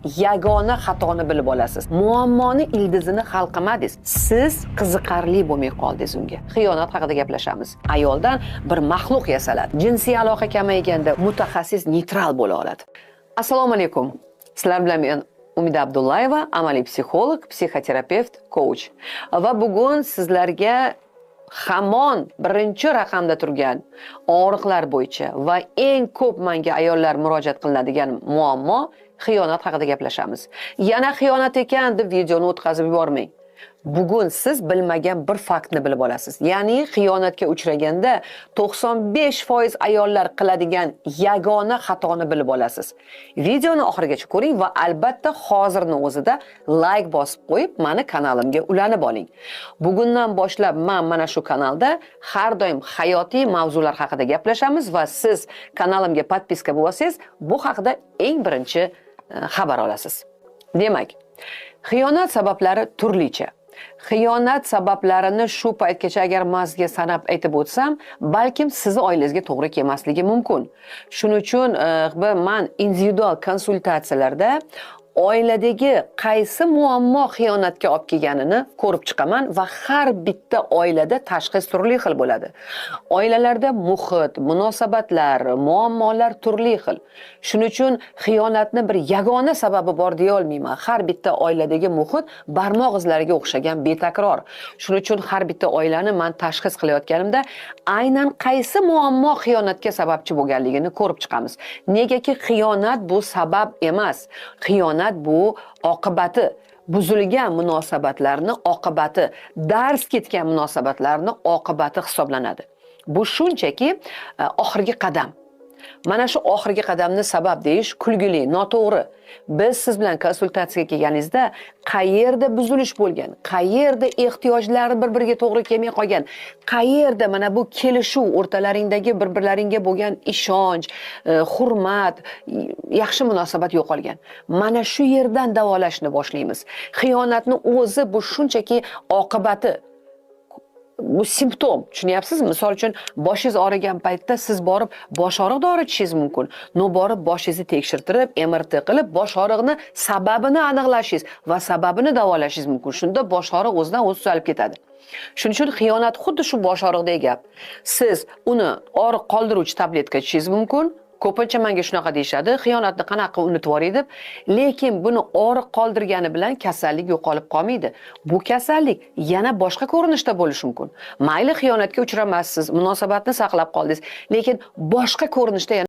yagona xatoni bilib olasiz. Muammoni ildizini hal qilmadingiz. Siz qiziqarli bo'lmay qoldingiz unga. Xiyonat haqida gaplashamiz. Ayoldan bir maxluq yasaladi. Jinsiy aloqa kamayganda mutaxassis neytral bo'la oladi. Assalomu alaykum. Sizlar bilan men Umida Abdullayeva, amaliy psixolog, psixoterapevt, coach. Va bugun sizlarga hamon birinchi raqamda turgan og'riqlar bo'yicha va eng ko'p menga ayollar murojaat qiladigan muammo xiyonat haqida gaplashamiz. Yana xiyonat ekan deb videoni o'tkazib yubormang. Bugun siz bilmagan bir faktni bilib olasiz. Ya'ni xiyonatga uchraganda 95% ayollar qiladigan yagona xatoni bilib olasiz. Videoni oxirigacha ko'ring va albatta hozirning o'zida like bosib qo'yib, meni kanalimga ulanib oling. Bugundan boshlab men mana shu kanalda har doim hayotiy mavzular haqida gaplashamiz va siz kanalimga podpiska bo'lsangiz, bu haqida eng birinchi xabar olasiz. Demak, xiyonat sabablari turlicha. Xiyonat sabablarini shu paytgacha agar sizga sanab aytib o'tsam, balkim sizni oilangizga to'g'ri kelmasligi mumkin. Shuning uchun men individual konsultatsiyalarda oiladagi qaysi muammo xiyonatga olib kelganini ko'rib chiqaman va har bitta oilada tashxis turli xil bo'ladi. Oilalarda muhit, munosabatlar, muammolar turli xil. Shuning uchun xiyonatni bir yagona sababi bor deya olmayman. Har bitta oiladagi muhit barmoq izlariga o'xshagan betakror. Shuning uchun har bitta oilani men tashxis qilayotganimda aynan qaysi muammo xiyonatga sababchi bo'lganligini ko'rib chiqamiz. Negaki xiyonat bu sabab emas. Xiyonat bu oqibati, buzilgan munosabatlarning oqibati, dars ketgan munosabatlarning oqibati hisoblanadi. Bu shunchaki oxirgi qadam. Mana shu oxirgi qadamni sabab deyish kulgili, noto'g'ri. Biz siz bilan konsultatsiyaga kelganingizda qayerda buzilish bo'lgan, qayerda ehtiyojlari bir-biriga to'g'ri kelmay qolgan, qayerda mana bu kelishuv o'rtalaringdagi bir-birlaringga bo'lgan ishonch, hurmat, yaxshi munosabat yo'qolgan. Mana shu yerdan davolashni boshlaymiz. Xiyonatni o'zi bu shunchaki oqibati. Bu simptom, tushunyapsizmi? Misol uchun boshingiz og'rigan paytda siz borib bosh og'riq dori ichishingiz mumkin. Borib boshingizni tekshirtirib, MRT qilib, bosh og'riqni sababini aniqlashingiz va sababini davolashingiz mumkin. Shunda bosh og'riq o'zidan o'zi tuzalib ketadi. Shuning uchun xiyonat xuddi shu bosh og'riqdagi gap. Siz uni og'riq qoldiruvchi tabletka ichishingiz mumkin. Ko'pincha menga shunaqa deyshadi, xiyonatni qanaqa unutib yuboray deb, lekin buni og'riq qoldirgani bilan kasallik yo'qolib qolmaydi. Bu kasallik yana boshqa ko'rinishda bo'lishi mumkin. Mayli xiyonatga uchramassiz, munosabatni saqlab qoldingiz, lekin boshqa ko'rinishda